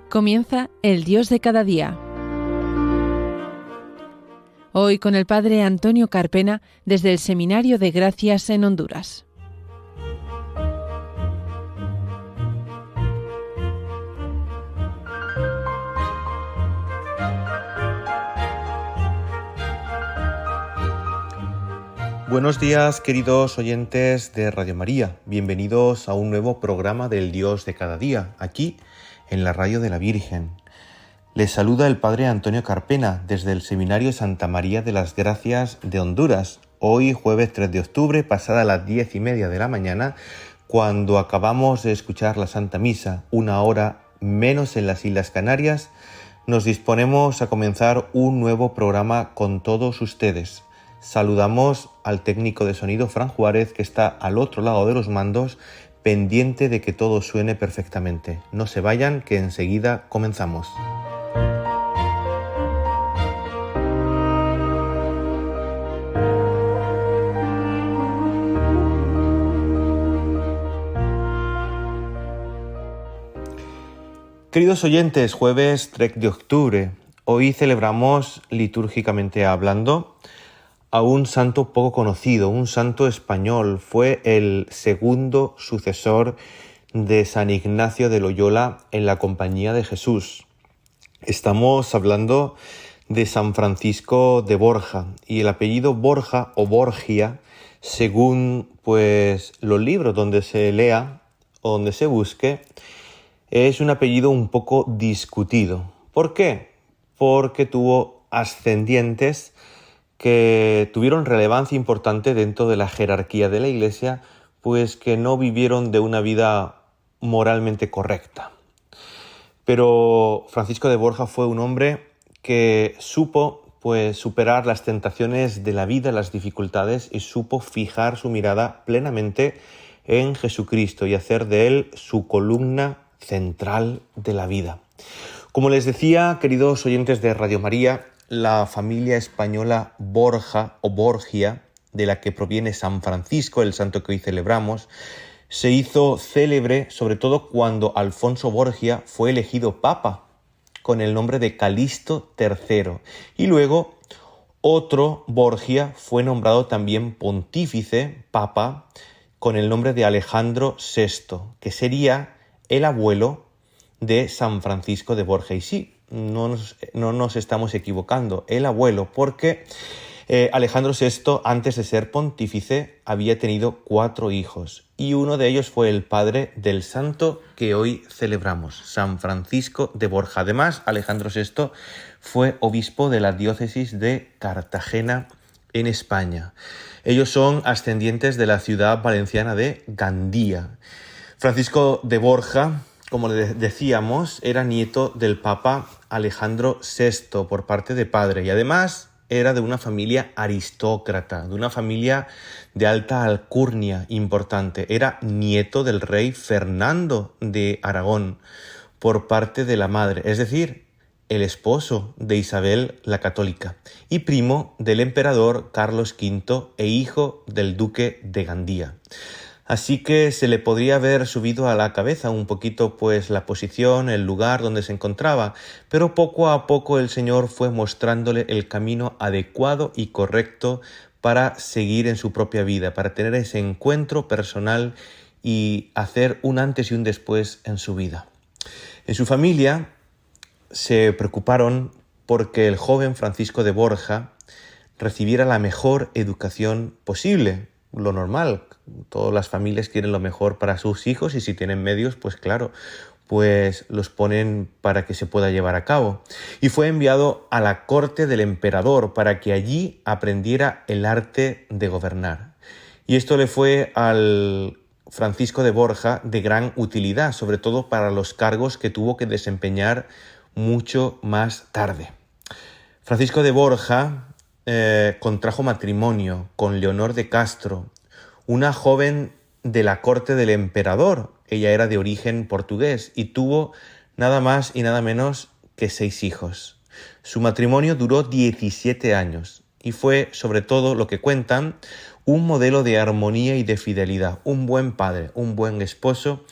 Comienza el Dios de cada día. Hoy con el Padre Antonio Carpena desde el Seminario de Gracias en Honduras. Buenos días, queridos oyentes de Radio María. Bienvenidos a un nuevo programa del Dios de cada día, aquí en la Radio de la Virgen. Les saluda el Padre Antonio Carpena desde el Seminario Santa María de las Gracias de Honduras. Hoy, jueves 3 de octubre, pasada las 10:30 de la mañana, cuando acabamos de escuchar la Santa Misa, una hora menos en las Islas Canarias, nos disponemos a comenzar un nuevo programa con todos ustedes. Saludamos al técnico de sonido, Fran Juárez, que está al otro lado de los mandos, pendiente de que todo suene perfectamente. No se vayan, que enseguida comenzamos. Queridos oyentes, jueves 3 de octubre, hoy celebramos litúrgicamente hablando a un santo poco conocido, un santo español. Fue el segundo sucesor de San Ignacio de Loyola en la Compañía de Jesús. Estamos hablando de San Francisco de Borja, y el apellido Borja o Borgia, según los libros donde se lea o donde se busque, es un apellido un poco discutido. ¿Por qué? Porque tuvo ascendientes que tuvieron relevancia importante dentro de la jerarquía de la Iglesia, pues que no vivieron de una vida moralmente correcta. Pero Francisco de Borja fue un hombre que supo superar las tentaciones de la vida, las dificultades, y supo fijar su mirada plenamente en Jesucristo y hacer de él su columna central de la vida. Como les decía, queridos oyentes de Radio María, la familia española Borja o Borgia, de la que proviene San Francisco, el santo que hoy celebramos, se hizo célebre sobre todo cuando Alfonso Borgia fue elegido papa con el nombre de Calixto III, y luego otro Borgia fue nombrado también pontífice, papa, con el nombre de Alejandro VI, que sería el abuelo de San Francisco de Borja. Y sí, no nos estamos equivocando, el abuelo, porque Alejandro VI, antes de ser pontífice, había tenido 4 hijos, y uno de ellos fue el padre del santo que hoy celebramos, San Francisco de Borja. Además, Alejandro VI fue obispo de la diócesis de Cartagena, en España. Ellos son ascendientes de la ciudad valenciana de Gandía. Francisco de Borja, como le decíamos, era nieto del Papa Alejandro VI por parte de padre, y además era de una familia aristócrata, de una familia de alta alcurnia importante. Era nieto del rey Fernando de Aragón por parte de la madre, es decir, el esposo de Isabel la Católica, y primo del emperador Carlos V e hijo del duque de Gandía. Así que se le podría haber subido a la cabeza un poquito la posición, el lugar donde se encontraba, pero poco a poco el Señor fue mostrándole el camino adecuado y correcto para seguir en su propia vida, para tener ese encuentro personal y hacer un antes y un después en su vida. En su familia se preocuparon porque el joven Francisco de Borja recibiera la mejor educación posible. Lo normal, todas las familias quieren lo mejor para sus hijos, y si tienen medios, los ponen para que se pueda llevar a cabo. Y fue enviado a la corte del emperador para que allí aprendiera el arte de gobernar. Y esto le fue al Francisco de Borja de gran utilidad, sobre todo para los cargos que tuvo que desempeñar mucho más tarde. Francisco de Borja contrajo matrimonio con Leonor de Castro, una joven de la corte del emperador. Ella era de origen portugués y tuvo nada más y nada menos que 6 hijos. Su matrimonio duró 17 años y fue, sobre todo, lo que cuentan, un modelo de armonía y de fidelidad, un buen padre, un buen esposo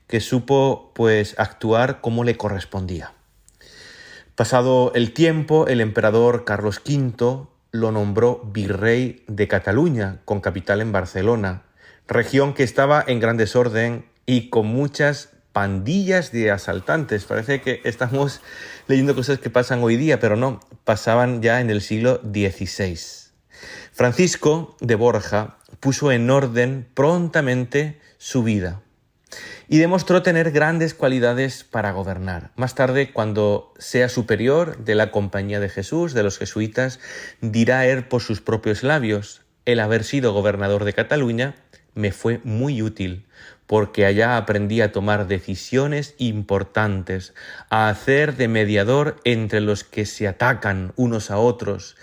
que supo pues actuar como le correspondía. Pasado el tiempo, el emperador Carlos V lo nombró virrey de Cataluña, con capital en Barcelona, región que estaba en gran desorden y con muchas pandillas de asaltantes. Parece que estamos leyendo cosas que pasan hoy día, pero no, pasaban ya en el siglo XVI. Francisco de Borja puso en orden prontamente su vida y demostró tener grandes cualidades para gobernar. Más tarde, cuando sea superior de la Compañía de Jesús, de los jesuitas, dirá él por sus propios labios: el haber sido gobernador de Cataluña me fue muy útil, porque allá aprendí a tomar decisiones importantes, a hacer de mediador entre los que se atacan unos a otros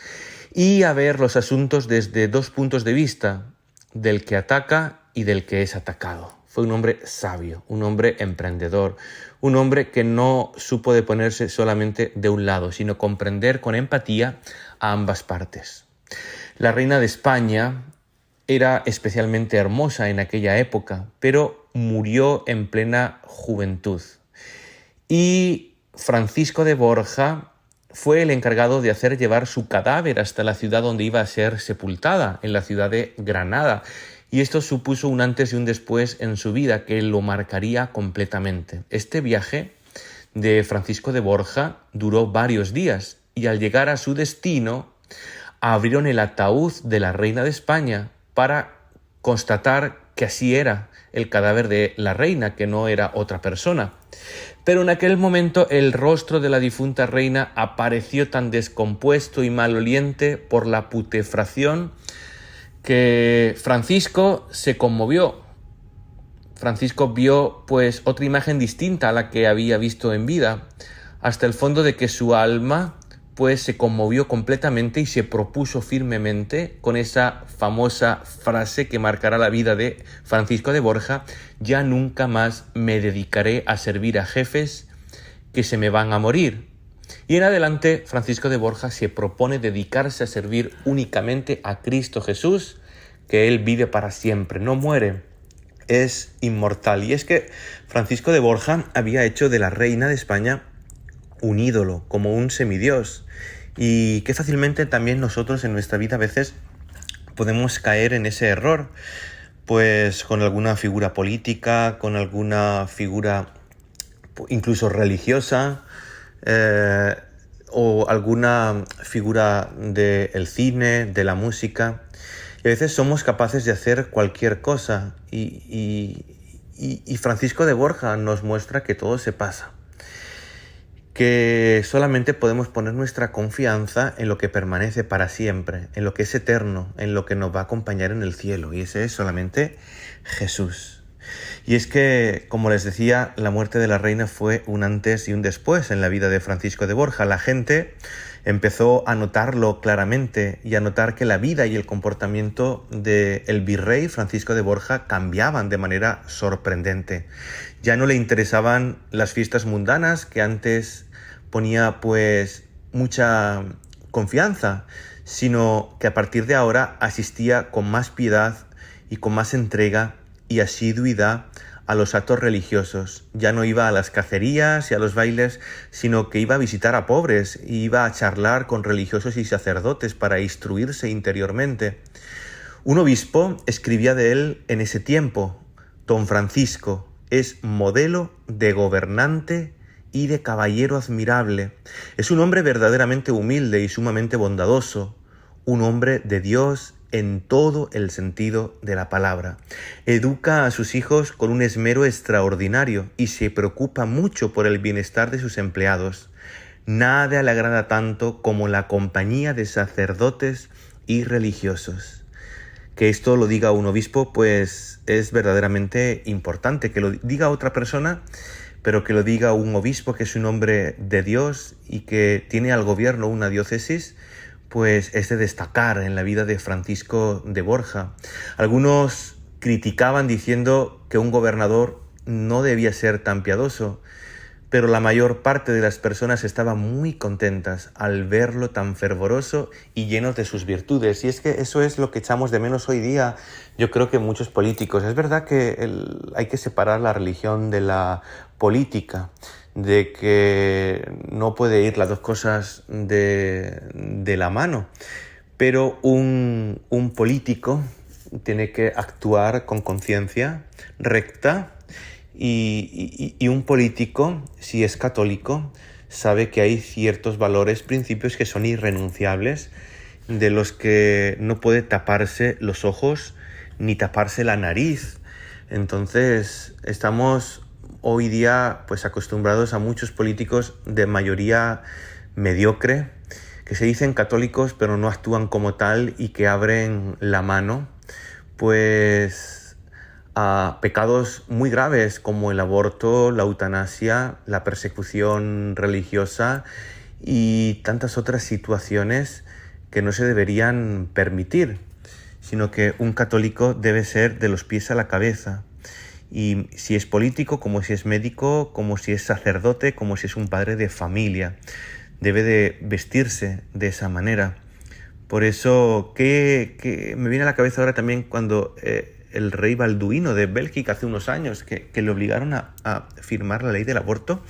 y a ver los asuntos desde dos puntos de vista, del que ataca y del que es atacado. Fue un hombre sabio, un hombre emprendedor, un hombre que no supo de ponerse solamente de un lado, sino comprender con empatía a ambas partes. La reina de España era especialmente hermosa en aquella época, pero murió en plena juventud. Y Francisco de Borja fue el encargado de hacer llevar su cadáver hasta la ciudad donde iba a ser sepultada, en la ciudad de Granada. Y esto supuso un antes y un después en su vida que lo marcaría completamente. Este viaje de Francisco de Borja duró varios días y al llegar a su destino abrieron el ataúd de la reina de España para constatar que así era el cadáver de la reina, que no era otra persona. Pero en aquel momento el rostro de la difunta reina apareció tan descompuesto y maloliente por la putrefacción que Francisco se conmovió. Francisco vio pues otra imagen distinta a la que había visto en vida, hasta el fondo de que su alma pues se conmovió completamente y se propuso firmemente, con esa famosa frase que marcará la vida de Francisco de Borja: ya nunca más me dedicaré a servir a jefes que se me van a morir. Y en adelante Francisco de Borja se propone dedicarse a servir únicamente a Cristo Jesús, que él vive para siempre, no muere, es inmortal. Y es que Francisco de Borja había hecho de la reina de España un ídolo, como un semidios, y que fácilmente también nosotros en nuestra vida a veces podemos caer en ese error, pues con alguna figura política, con alguna figura incluso religiosa, o alguna figura del cine, de la música. Y a veces somos capaces de hacer cualquier cosa y Francisco de Borja nos muestra que todo se pasa, que solamente podemos poner nuestra confianza en lo que permanece para siempre, en lo que es eterno, en lo que nos va a acompañar en el cielo, y ese es solamente Jesús. Y es que, como les decía, la muerte de la reina fue un antes y un después en la vida de Francisco de Borja. La gente empezó a notarlo claramente y a notar que la vida y el comportamiento del virrey Francisco de Borja cambiaban de manera sorprendente. Ya no le interesaban las fiestas mundanas que antes ponía pues mucha confianza, sino que a partir de ahora asistía con más piedad y con más entrega y asiduidad a los actos religiosos. Ya no iba a las cacerías y a los bailes, sino que iba a visitar a pobres y iba a charlar con religiosos y sacerdotes para instruirse interiormente. Un obispo escribía de él en ese tiempo: don Francisco es modelo de gobernante y de caballero admirable. Es un hombre verdaderamente humilde y sumamente bondadoso, un hombre de Dios en todo el sentido de la palabra. Educa a sus hijos con un esmero extraordinario y se preocupa mucho por el bienestar de sus empleados. Nada le agrada tanto como la compañía de sacerdotes y religiosos. Que esto lo diga un obispo, pues es verdaderamente importante. Que lo diga otra persona, pero que lo diga un obispo que es un hombre de Dios y que tiene al gobierno una diócesis, pues es de destacar en la vida de Francisco de Borja. Algunos criticaban diciendo que un gobernador no debía ser tan piadoso, pero la mayor parte de las personas estaban muy contentas al verlo tan fervoroso y lleno de sus virtudes. Y es que eso es lo que echamos de menos hoy día, yo creo que muchos políticos. Es verdad que hay que separar la religión de la política, de que no puede ir las dos cosas de la mano, pero un político tiene que actuar con conciencia recta. Y un político, si es católico, sabe que hay ciertos valores, principios que son irrenunciables, de los que no puede taparse los ojos ni taparse la nariz. Entonces, estamos hoy día pues acostumbrados a muchos políticos de mayoría mediocre, que se dicen católicos pero no actúan como tal y que abren la mano, pues a pecados muy graves como el aborto, la eutanasia, la persecución religiosa y tantas otras situaciones que no se deberían permitir, sino que un católico debe ser de los pies a la cabeza. Y si es político, como si es médico, como si es sacerdote, como si es un padre de familia, debe de vestirse de esa manera. Por eso que me viene a la cabeza ahora también cuando el rey Balduino de Bélgica hace unos años, que le obligaron a firmar la ley del aborto,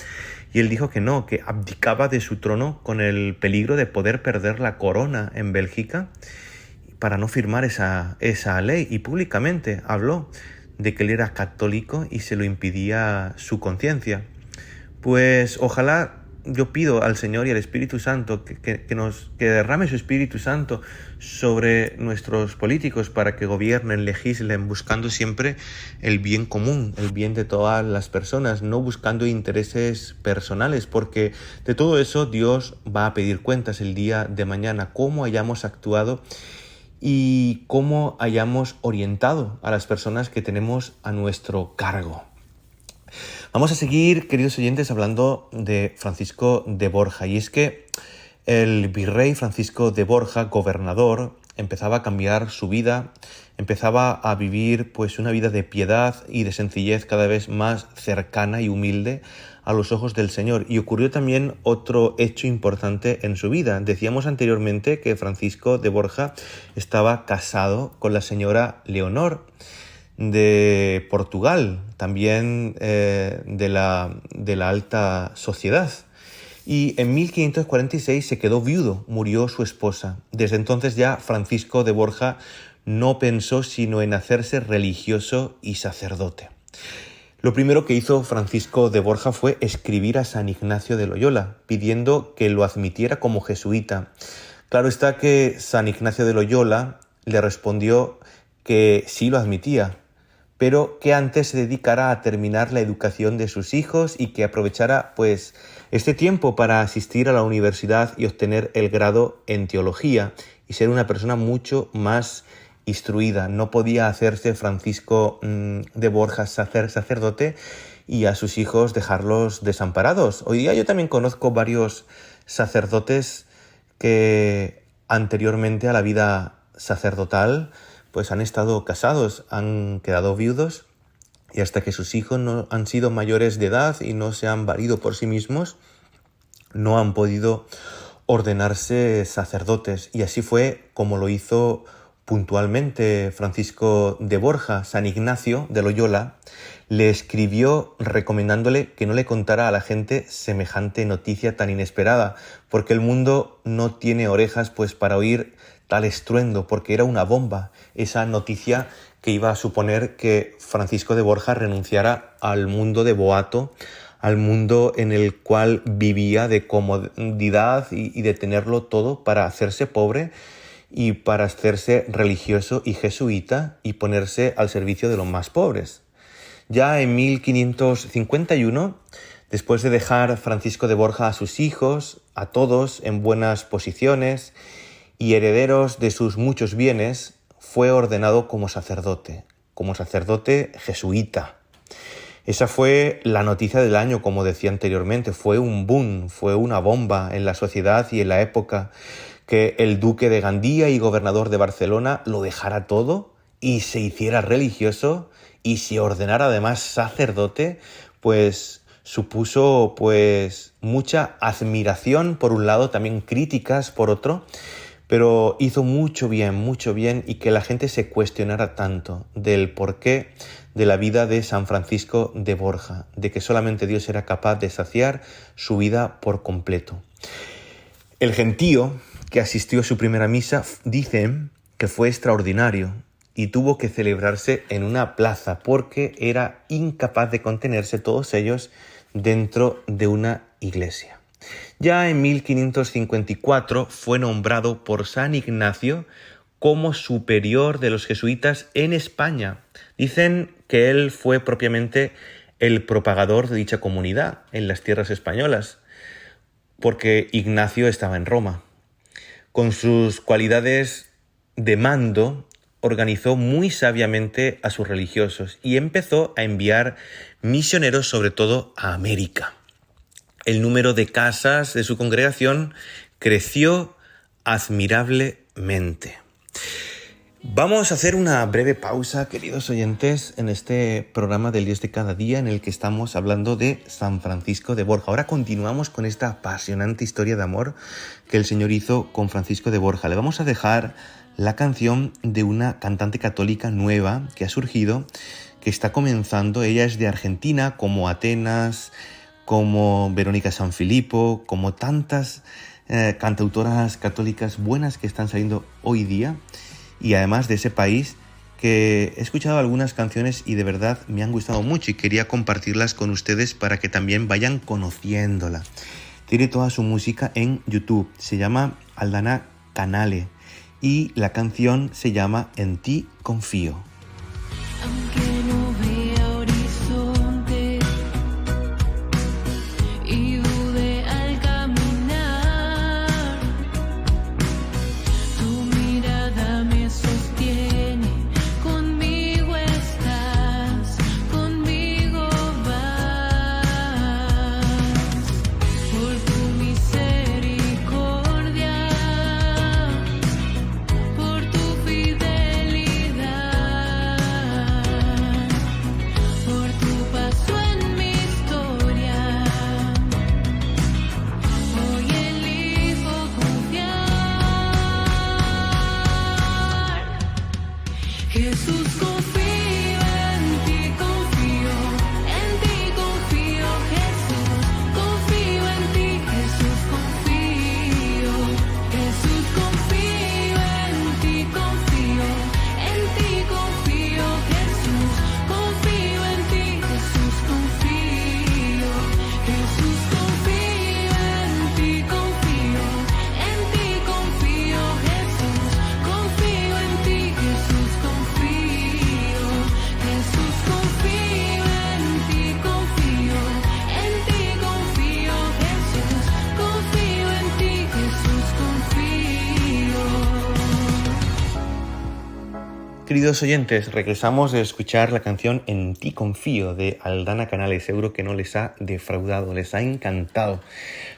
y él dijo que no, que abdicaba de su trono con el peligro de poder perder la corona en Bélgica para no firmar esa ley, y públicamente habló de que él era católico y se lo impidía su conciencia. Pues ojalá, yo pido al Señor y al Espíritu Santo que derrame su Espíritu Santo sobre nuestros políticos para que gobiernen, legislen, buscando siempre el bien común, el bien de todas las personas, no buscando intereses personales, porque de todo eso Dios va a pedir cuentas el día de mañana, cómo hayamos actuado y cómo hayamos orientado a las personas que tenemos a nuestro cargo. Vamos a seguir, queridos oyentes, hablando de Francisco de Borja. Y es que el virrey Francisco de Borja, gobernador, empezaba a cambiar su vida, empezaba a vivir pues una vida de piedad y de sencillez cada vez más cercana y humilde a los ojos del Señor. Y ocurrió también otro hecho importante en su vida. Decíamos anteriormente que Francisco de Borja estaba casado con la señora Leonor de Portugal, también de la alta sociedad. Y en 1546 se quedó viudo, murió su esposa. Desde entonces ya Francisco de Borja no pensó sino en hacerse religioso y sacerdote. Lo primero que hizo Francisco de Borja fue escribir a San Ignacio de Loyola, pidiendo que lo admitiera como jesuita. Claro está que San Ignacio de Loyola le respondió que sí lo admitía, pero que antes se dedicara a terminar la educación de sus hijos y que aprovechara pues este tiempo para asistir a la universidad y obtener el grado en teología y ser una persona mucho más instruida. No podía hacerse Francisco de Borja sacerdote y a sus hijos dejarlos desamparados. Hoy día yo también conozco varios sacerdotes que anteriormente a la vida sacerdotal pues han estado casados, han quedado viudos y hasta que sus hijos no han sido mayores de edad y no se han valido por sí mismos, no han podido ordenarse sacerdotes. Y así fue como lo hizo puntualmente Francisco de Borja. San Ignacio de Loyola le escribió recomendándole que no le contara a la gente semejante noticia tan inesperada, porque el mundo no tiene orejas pues para oír tal estruendo, porque era una bomba esa noticia que iba a suponer que Francisco de Borja renunciara al mundo de boato, al mundo en el cual vivía de comodidad y de tenerlo todo para hacerse pobre y para hacerse religioso y jesuita y ponerse al servicio de los más pobres. Ya en 1551, después de dejar Francisco de Borja a sus hijos, a todos en buenas posiciones y herederos de sus muchos bienes, fue ordenado como sacerdote jesuita. Esa fue la noticia del año, como decía anteriormente. Fue un boom, fue una bomba en la sociedad y en la época, que el duque de Gandía y gobernador de Barcelona lo dejara todo y se hiciera religioso y se ordenara además sacerdote, pues supuso pues mucha admiración por un lado, también críticas por otro, pero hizo mucho bien y que la gente se cuestionara tanto del porqué de la vida de San Francisco de Borja, de que solamente Dios era capaz de saciar su vida por completo. El gentío que asistió a su primera misa dicen que fue extraordinario y tuvo que celebrarse en una plaza porque era incapaz de contenerse todos ellos dentro de una iglesia. Ya en 1554 fue nombrado por San Ignacio como superior de los jesuitas en España. Dicen que él fue propiamente el propagador de dicha comunidad en las tierras españolas, porque Ignacio estaba en Roma. Con sus cualidades de mando, organizó muy sabiamente a sus religiosos y empezó a enviar misioneros sobre todo a América. El número de casas de su congregación creció admirablemente. Vamos a hacer una breve pausa, queridos oyentes, en este programa del Dios de cada día en el que estamos hablando de San Francisco de Borja. Ahora continuamos con esta apasionante historia de amor que el Señor hizo con Francisco de Borja. Le vamos a dejar la canción de una cantante católica nueva que ha surgido, que está comenzando. Ella es de Argentina, como Atenas, como Verónica Sanfilippo, como tantas cantautoras católicas buenas que están saliendo hoy día. Y además de ese país, que he escuchado algunas canciones y de verdad me han gustado mucho y quería compartirlas con ustedes para que también vayan conociéndola. Tiene toda su música en YouTube, se llama Aldana Canale y la canción se llama En ti confío. Queridos oyentes, regresamos de escuchar la canción En ti confío de Aldana Canale. Seguro que no les ha defraudado, les ha encantado.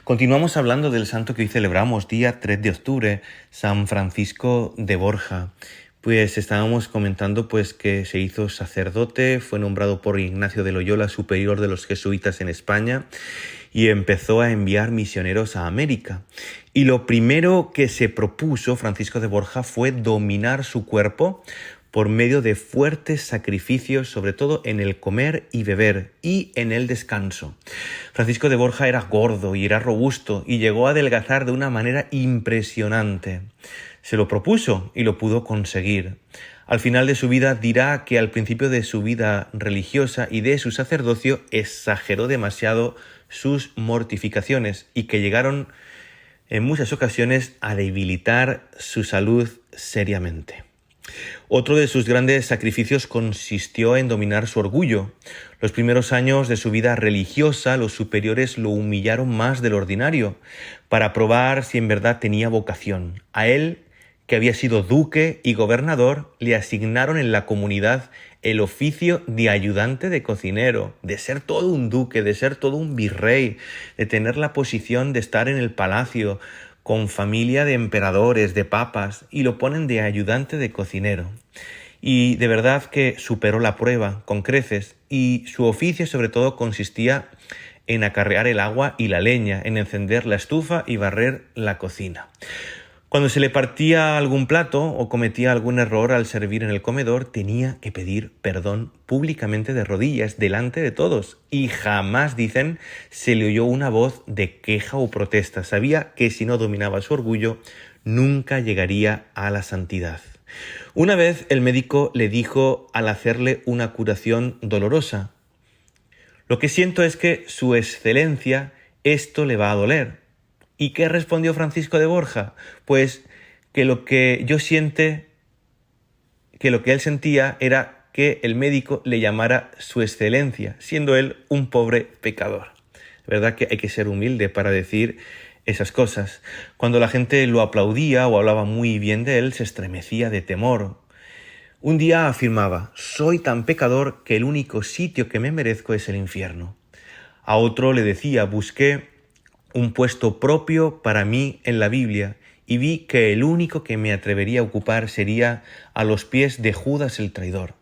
Continuamos hablando del santo que hoy celebramos, día 3 de octubre, San Francisco de Borja. Pues estábamos comentando pues que se hizo sacerdote, fue nombrado por Ignacio de Loyola superior de los jesuitas en España y empezó a enviar misioneros a América. Y lo primero que se propuso Francisco de Borja fue dominar su cuerpo por medio de fuertes sacrificios, sobre todo en el comer y beber y en el descanso. Francisco de Borja era gordo y era robusto y llegó a adelgazar de una manera impresionante. Se lo propuso y lo pudo conseguir. Al final de su vida dirá que al principio de su vida religiosa y de su sacerdocio exageró demasiado sus mortificaciones y que llegaron en muchas ocasiones a debilitar su salud seriamente. Otro de sus grandes sacrificios consistió en dominar su orgullo. Los primeros años de su vida religiosa, los superiores lo humillaron más de lo ordinario para probar si en verdad tenía vocación. A él, que había sido duque y gobernador, le asignaron en la comunidad el oficio de ayudante de cocinero, de ser todo un duque, de ser todo un virrey, de tener la posición de estar en el palacio, con familia de emperadores, de papas, y lo ponen de ayudante de cocinero. Y de verdad que superó la prueba con creces, y su oficio sobre todo consistía en acarrear el agua y la leña, en encender la estufa y barrer la cocina. Cuando se le partía algún plato o cometía algún error al servir en el comedor, tenía que pedir perdón públicamente de rodillas delante de todos. Y jamás, dicen, se le oyó una voz de queja o protesta. Sabía que si no dominaba su orgullo, nunca llegaría a la santidad. Una vez el médico le dijo al hacerle una curación dolorosa: «Lo que siento es que, Su Excelencia, esto le va a doler». ¿Y qué respondió Francisco de Borja? Pues que lo que él sentía era que el médico le llamara Su Excelencia, siendo él un pobre pecador. ¿Verdad que hay que ser humilde para decir esas cosas? Cuando la gente lo aplaudía o hablaba muy bien de él, se estremecía de temor. Un día afirmaba: «Soy tan pecador que el único sitio que me merezco es el infierno». A otro le decía: «Busqué un puesto propio para mí en la Biblia y vi que el único que me atrevería a ocupar sería a los pies de Judas el traidor.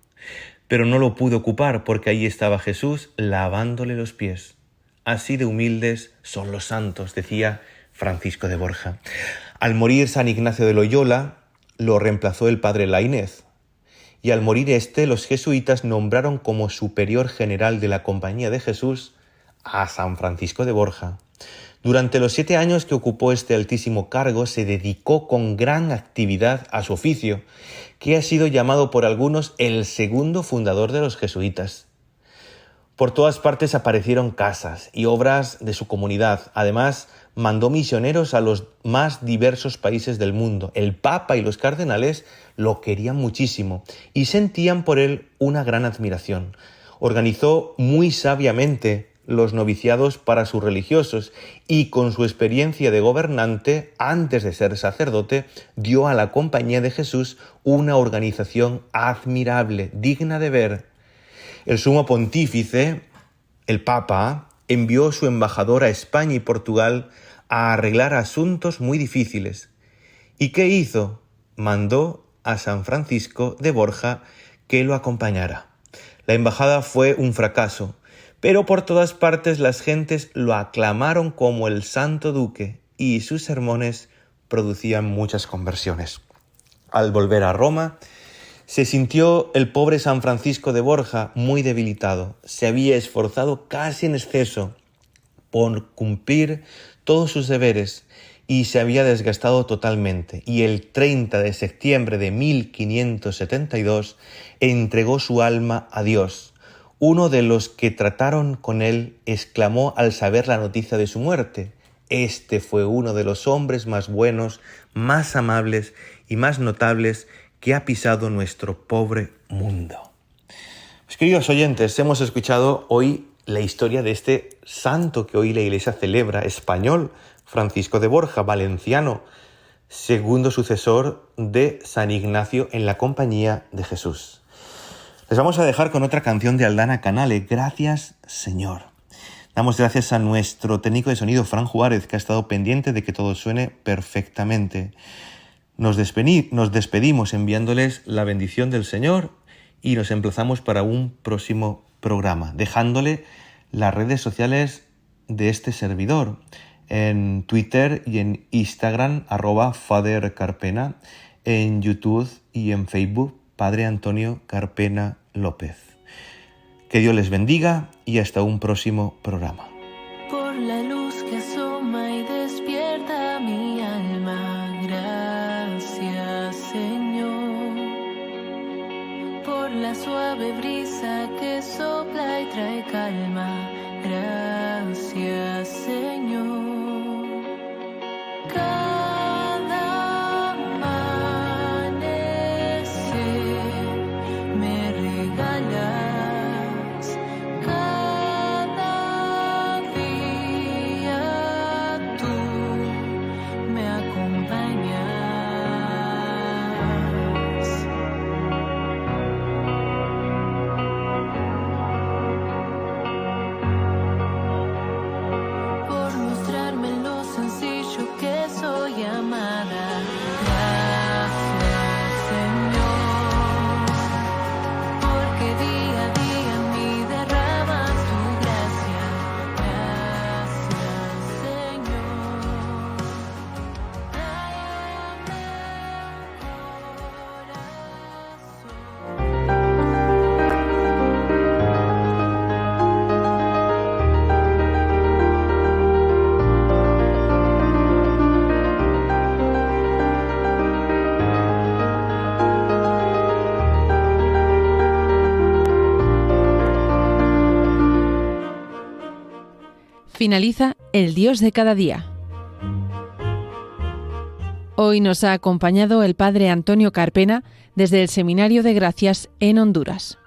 Pero no lo pude ocupar porque ahí estaba Jesús lavándole los pies». Así de humildes son los santos, decía Francisco de Borja. Al morir San Ignacio de Loyola, lo reemplazó el padre Laínez. Y al morir los jesuitas nombraron como superior general de la Compañía de Jesús a San Francisco de Borja. Durante los 7 años que ocupó este altísimo cargo, se dedicó con gran actividad a su oficio, que ha sido llamado por algunos el segundo fundador de los jesuitas. Por todas partes aparecieron casas y obras de su comunidad. Además, mandó misioneros a los más diversos países del mundo. El Papa y los cardenales lo querían muchísimo y sentían por él una gran admiración. Organizó muy sabiamente los noviciados para sus religiosos y con su experiencia de gobernante, antes de ser sacerdote, dio a la Compañía de Jesús una organización admirable, digna de ver. El sumo pontífice, el Papa, envió su embajador a España y Portugal a arreglar asuntos muy difíciles. ¿Y qué hizo? Mandó a San Francisco de Borja que lo acompañara. La embajada fue un fracaso, pero por todas partes las gentes lo aclamaron como el Santo Duque y sus sermones producían muchas conversiones. Al volver a Roma, se sintió el pobre San Francisco de Borja muy debilitado. Se había esforzado casi en exceso por cumplir todos sus deberes y se había desgastado totalmente. Y el 30 de septiembre de 1572 entregó su alma a Dios. Uno de los que trataron con él exclamó al saber la noticia de su muerte: «Este fue uno de los hombres más buenos, más amables y más notables que ha pisado nuestro pobre mundo». Pues, queridos oyentes, hemos escuchado hoy la historia de este santo que hoy la Iglesia celebra, español, Francisco de Borja, valenciano, segundo sucesor de San Ignacio en la Compañía de Jesús. Les vamos a dejar con otra canción de Aldana Canale, Gracias, Señor. Damos gracias a nuestro técnico de sonido, Fran Juárez, que ha estado pendiente de que todo suene perfectamente. Nos despedimos enviándoles la bendición del Señor y nos emplazamos para un próximo programa, dejándole las redes sociales de este servidor, en Twitter y en Instagram, @FaderCarpena, en YouTube y en Facebook, Padre Antonio Carpena López. Que Dios les bendiga y hasta un próximo programa. Por la luz que asoma y despierta mi alma, gracias Señor. Por la suave brisa que sopla y trae calma, gracias Señor. Cada amanecer me regalas, cada día tú me acompañas. finaliza El Dios de cada día. Hoy nos ha acompañado el padre Antonio Carpena desde el Seminario de Gracias en Honduras.